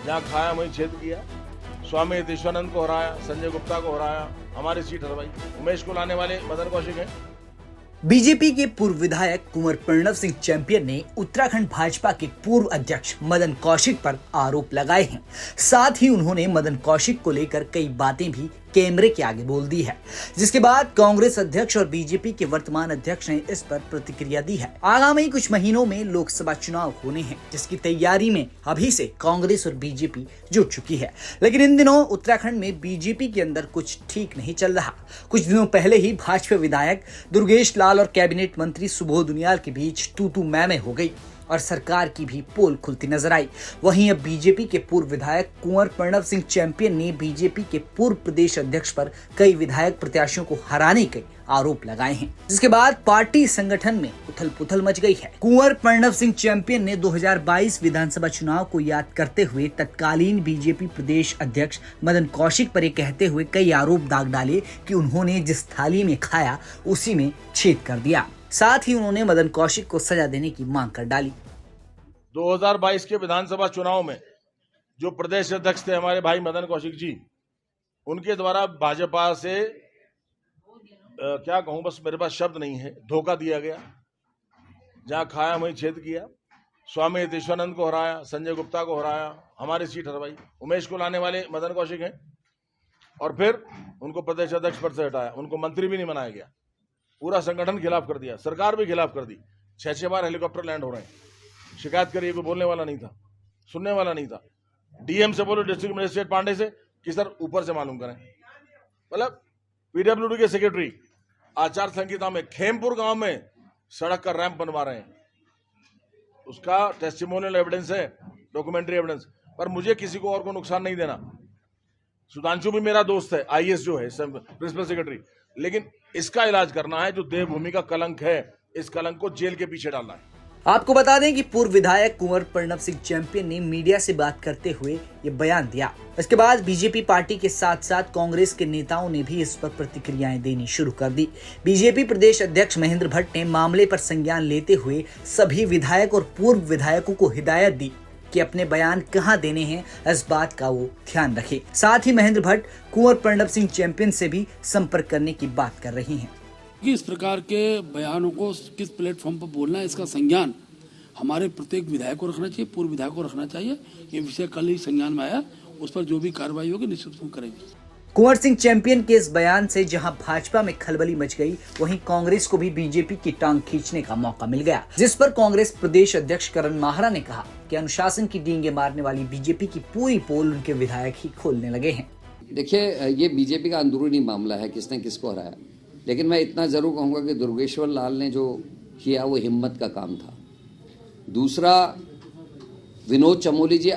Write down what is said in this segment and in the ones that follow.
जहाँ खाया वहीं छेद किया। स्वामी यतीश्वरानंद को हराया, संजय गुप्ता को हराया, हमारी सीट हरवाई। उमेश को लाने वाले मदन कौशिक हैं। बीजेपी के पूर्व विधायक कुंवर प्रणव सिंह चैंपियन ने उत्तराखंड भाजपा के पूर्व अध्यक्ष मदन कौशिक पर आरोप लगाए हैं। साथ ही उन्होंने मदन कौशिक को लेकर कई बातें भी कैमरे के आगे बोल दी है, जिसके बाद कांग्रेस अध्यक्ष और बीजेपी के वर्तमान अध्यक्ष ने इस पर प्रतिक्रिया दी है। आगामी कुछ महीनों में लोकसभा चुनाव होने हैं, जिसकी तैयारी में अभी से कांग्रेस और बीजेपी जुट चुकी है। लेकिन इन दिनों उत्तराखंड में बीजेपी के अंदर कुछ ठीक नहीं चल रहा। कुछ दिनों पहले ही भाजपा विधायक दुर्गेश लाल और कैबिनेट मंत्री सुबोध उनियाल के बीच तू मैं हो गई और सरकार की भी पोल खुलती नजर आई। वहीं अब बीजेपी के पूर्व विधायक कुंवर प्रणव सिंह चैंपियन ने बीजेपी के पूर्व प्रदेश अध्यक्ष पर कई विधायक प्रत्याशियों को हराने के आरोप लगाए हैं, जिसके बाद पार्टी संगठन में उथल पुथल मच गई है। कुंवर प्रणव सिंह चैंपियन ने 2022 विधानसभा चुनाव को याद करते हुए तत्कालीन बीजेपी प्रदेश अध्यक्ष मदन कौशिक पर कहते हुए कई आरोप दाग डाले कि उन्होंने जिस थाली में खाया उसी में छेद कर दिया। साथ ही उन्होंने मदन कौशिक को सजा देने की मांग कर डाली। 2022 के विधानसभा चुनाव में जो प्रदेश अध्यक्ष थे हमारे भाई मदन कौशिक जी, उनके द्वारा भाजपा से क्या कहूं, बस मेरे पास शब्द नहीं है, धोखा दिया गया। जहां खाया वहीं छेद किया। स्वामी यतीश्वरानंद को हराया, संजय गुप्ता को हराया, हमारी सीट हरवाई। उमेश को लाने वाले मदन कौशिक हैं और फिर उनको प्रदेश अध्यक्ष पद से हटाया। उनको मंत्री भी नहीं बनाया गया। पूरा संगठन खिलाफ कर दिया, सरकार भी खिलाफ कर दी। 6 बार हेलीकॉप्टर लैंड हो रहे हैं। शिकायत करिए, कोई बोलने वाला नहीं था, सुनने वाला नहीं था। डीएम से बोलो, डिस्ट्रिक्ट मजिस्ट्रेट पांडे से कि सर ऊपर से मालूम करें। मतलब पीडब्ल्यूडी के सेक्रेटरी आचार संहिता में खेमपुर गांव में सड़क का रैंप बनवा रहे हैं। उसका टेस्टिमोनियल एविडेंस है, डॉक्यूमेंट्री एविडेंस। पर मुझे किसी को और को नुकसान नहीं देना। सुधांशु भी मेरा दोस्त है, आईएएस जो है, प्रिंसिपल सेक्रेटरी। लेकिन इसका इलाज करना है। जो देवभूमि का कलंक है, इस कलंक को जेल के पीछे डालना है। आपको बता दें कि पूर्व विधायक कुंवर प्रणव सिंह चैंपियन ने मीडिया से बात करते हुए ये बयान दिया। इसके बाद बीजेपी पार्टी के साथ साथ कांग्रेस के नेताओं ने भी इस पर प्रतिक्रियाएं देनी शुरू कर दी। बीजेपी प्रदेश अध्यक्ष महेंद्र भट्ट ने मामले पर संज्ञान लेते हुए सभी विधायक और पूर्व विधायकों को हिदायत दी कि अपने बयान कहां देने हैं, इस बात का वो ध्यान रखें। साथ ही महेंद्र भट्ट कुंवर प्रणव सिंह चैंपियन से भी संपर्क करने की बात कर रही हैं। कि इस प्रकार के बयानों को किस प्लेटफॉर्म पर बोलना है, इसका संज्ञान हमारे प्रत्येक विधायक को रखना चाहिए, पूर्व विधायक को रखना चाहिए। ये विषय कल ही संज्ञान में आया, उस पर जो भी कार्रवाई होगी निश्चित रूप से करेंगे। कुंवर सिंह चैंपियन के इस बयान से जहां भाजपा में खलबली मच गई, वहीं कांग्रेस को भी बीजेपी की टांग खींचने का मौका मिल गया, जिस पर कांग्रेस प्रदेश अध्यक्ष करण माहरा ने कहा कि अनुशासन की डींगे मारने वाली बीजेपी की पूरी पोल उनके विधायक ही खोलने लगे हैं। देखिए, ये बीजेपी का अंदरूनी मामला है, किसने किसको हराया। लेकिन मैं इतना जरूर कहूंगा कि दुर्गेश्वर लाल ने जो किया वो हिम्मत का काम था। दूसरा, विनोद चमोली जी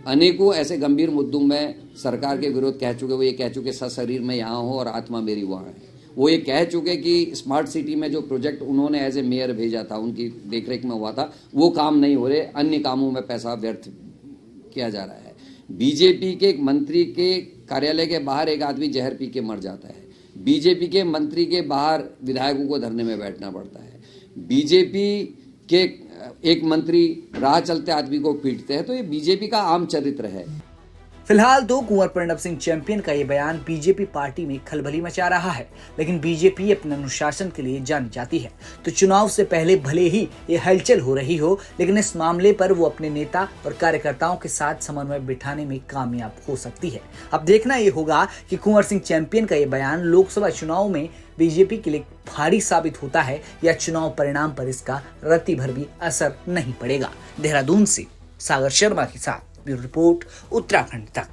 अनेकों ऐसे गंभीर मुद्दों में सरकार के विरोध कह चुके। वो ये कह चुके सशरीर में यहाँ हो और आत्मा मेरी वहाँ है। वो ये कह चुके कि स्मार्ट सिटी में जो प्रोजेक्ट उन्होंने एज ए मेयर भेजा था, उनकी देखरेख में हुआ था, वो काम नहीं हो रहे, अन्य कामों में पैसा व्यर्थ किया जा रहा है। बीजेपी के एक मंत्री के कार्यालय के बाहर एक आदमी जहर पी के मर जाता है। बीजेपी के मंत्री के बाहर विधायकों को धरने में बैठना पड़ता है। बीजेपी के एक मंत्री राह चलते आदमी को पीटते हैं। तो ये बीजेपी का आम चरित्र है। फिलहाल तो कुंवर प्रणव सिंह चैंपियन का ये बयान बीजेपी पार्टी में खलबली मचा रहा है, लेकिन बीजेपी अपने अनुशासन के लिए जानी जाती है। तो चुनाव से पहले भले ही ये हलचल हो रही हो, लेकिन इस मामले पर वो अपने नेता और कार्यकर्ताओं के साथ समन्वय बिठाने में कामयाब हो सकती है। अब देखना ये होगा कि कुंवर सिंह चैंपियन का ये बयान लोकसभा चुनाव में बीजेपी के लिए भारी साबित होता है या चुनाव परिणाम पर इसका रत्ती भर भी असर नहीं पड़ेगा। देहरादून से सागर शर्मा के साथ ब्यूरो रिपोर्ट, उत्तराखंड तक।